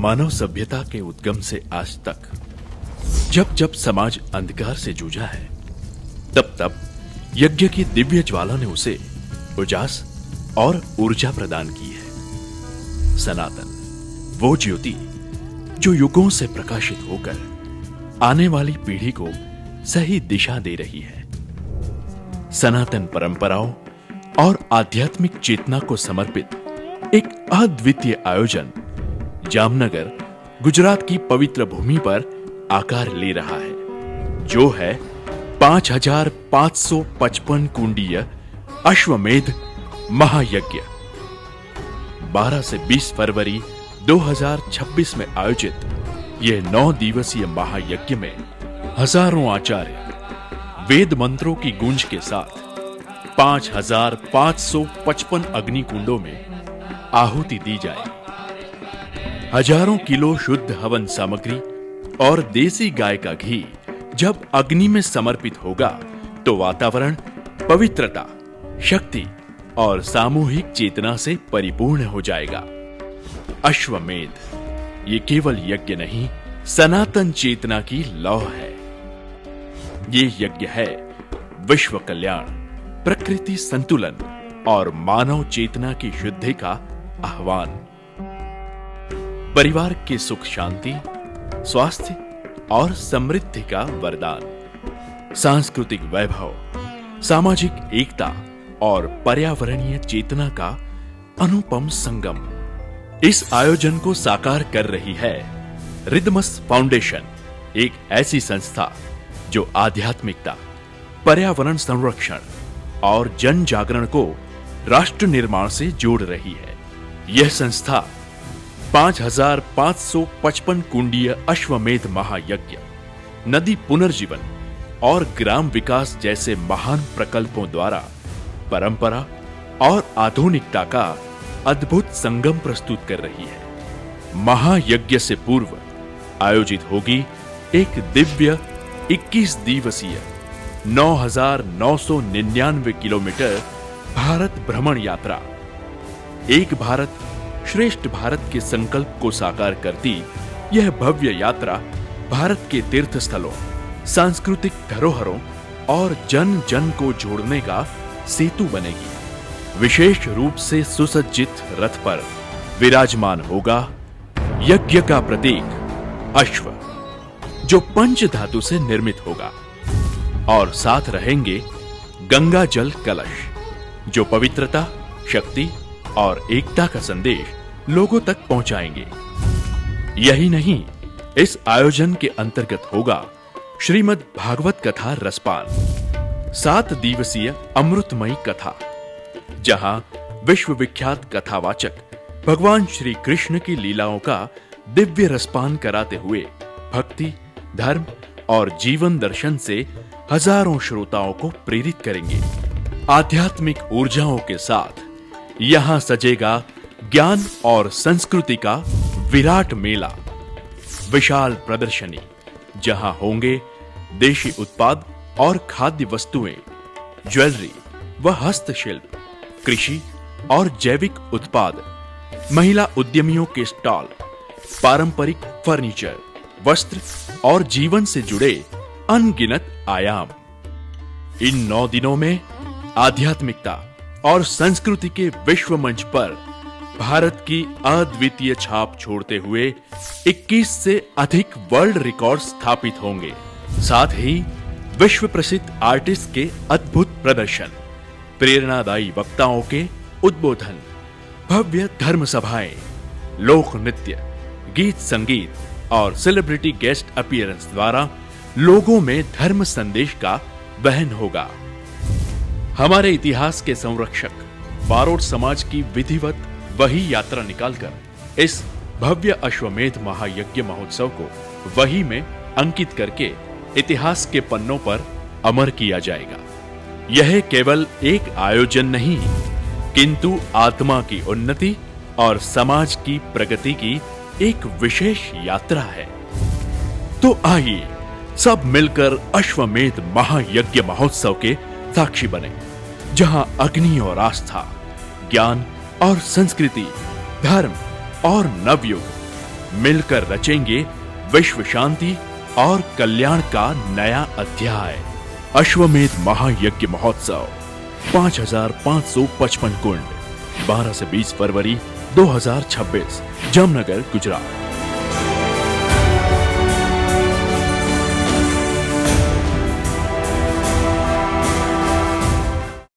मानव सभ्यता के उद्गम से आज तक जब जब समाज अंधकार से जूझा है, तब तब यज्ञ की दिव्य ज्वाला ने उसे उजास और ऊर्जा प्रदान की है। सनातन वो ज्योति जो युगों से प्रकाशित होकर आने वाली पीढ़ी को सही दिशा दे रही है। सनातन परंपराओं और आध्यात्मिक चेतना को समर्पित एक अद्वितीय आयोजन जामनगर, गुजरात की पवित्र भूमि पर आकार ले रहा है, जो है 5555 कुंडीय अश्वमेध महायज्ञ। 12 से 20 फरवरी 2026 में आयोजित यह 9 दिवसीय महायज्ञ में हजारों आचार्य वेद मंत्रों की गूंज के साथ 5555 अग्नि कुंडों में आहुति दी जाएगी। हजारों किलो शुद्ध हवन सामग्री और देसी गाय का घी जब अग्नि में समर्पित होगा तो वातावरण पवित्रता, शक्ति और सामूहिक चेतना से परिपूर्ण हो जाएगा। अश्वमेध ये केवल यज्ञ नहीं, सनातन चेतना की लौ है। ये यज्ञ है विश्व कल्याण, प्रकृति संतुलन और मानव चेतना की शुद्धि का आह्वान। परिवार के सुख शांति, स्वास्थ्य और समृद्धि का वरदान, सांस्कृतिक वैभव, सामाजिक एकता और पर्यावरणीय चेतना का अनुपम संगम। इस आयोजन को साकार कर रही है रिदमस फाउंडेशन, एक ऐसी संस्था जो आध्यात्मिकता, पर्यावरण संरक्षण और जन जागरण को राष्ट्र निर्माण से जोड़ रही है। यह संस्था 5555 कुंडीय अश्वमेध महायज्ञ, नदी पुनर्जीवन और ग्राम विकास जैसे महान प्रकल्पों द्वारा परंपरा और आधुनिकता का अद्भुत संगम प्रस्तुत कर रही है। महायज्ञ से पूर्व आयोजित होगी एक दिव्य 21 दिवसीय 9,999 किलोमीटर भारत भ्रमण यात्रा। एक भारत श्रेष्ठ भारत के संकल्प को साकार करती यह भव्य यात्रा भारत के तीर्थ स्थलों, सांस्कृतिक धरोहरों और जन जन को जोड़ने का सेतु बनेगी। विशेष रूप से सुसज्जित रथ पर विराजमान होगा यज्ञ का प्रतीक अश्व, जो पंच धातु से निर्मित होगा, और साथ रहेंगे गंगा जल कलश, जो पवित्रता, शक्ति और एकता का संदेश लोगों तक पहुंचाएंगे। यही नहीं, इस आयोजन के अंतर्गत होगा श्रीमद् भागवत कथा रसपान, 7 दिवसीय अमृतमयी कथा, जहां विश्व विख्यात कथावाचक भगवान श्री कृष्ण की लीलाओं का दिव्य रसपान कराते हुए भक्ति, धर्म और जीवन दर्शन से हजारों श्रोताओं को प्रेरित करेंगे। आध्यात्मिक ऊर्जाओं के साथ यहां सजेगा ज्ञान और संस्कृति का विराट मेला। विशाल प्रदर्शनी, जहां होंगे देशी उत्पाद और खाद्य वस्तुएं, ज्वेलरी व हस्तशिल्प, कृषि और जैविक उत्पाद, महिला उद्यमियों के स्टॉल, पारंपरिक फर्नीचर, वस्त्र और जीवन से जुड़े अनगिनत आयाम। इन 9 दिनों में आध्यात्मिकता और संस्कृति के विश्व मंच पर भारत की अद्वितीय छाप छोड़ते हुए 21 से अधिक वर्ल्ड रिकॉर्ड स्थापित होंगे। साथ ही विश्व प्रसिद्ध आर्टिस्ट के अद्भुत प्रदर्शन, प्रेरणादायी वक्ताओं के उद्बोधन, भव्य धर्म सभाएं, लोक नृत्य, गीत संगीत और सेलिब्रिटी गेस्ट अपीयरेंस द्वारा लोगों में धर्म संदेश का वहन होगा। हमारे इतिहास के संरक्षक बारोट समाज की विधिवत वही यात्रा निकालकर इस भव्य अश्वमेध महायज्ञ महोत्सव को वही में अंकित करके इतिहास के पन्नों पर अमर किया जाएगा। यह केवल एक आयोजन नहीं, किंतु आत्मा की उन्नति और समाज की प्रगति की एक विशेष यात्रा है। तो आइए सब मिलकर अश्वमेध महायज्ञ महोत्सव के साक्षी बने, जहां अग्नि और आस्था, ज्ञान और संस्कृति, धर्म और नवयुग मिलकर रचेंगे विश्व शांति और कल्याण का नया अध्याय। अश्वमेध महायज्ञ महोत्सव 5555 कुंड 12 से 20 फरवरी 2026 जामनगर गुजरात।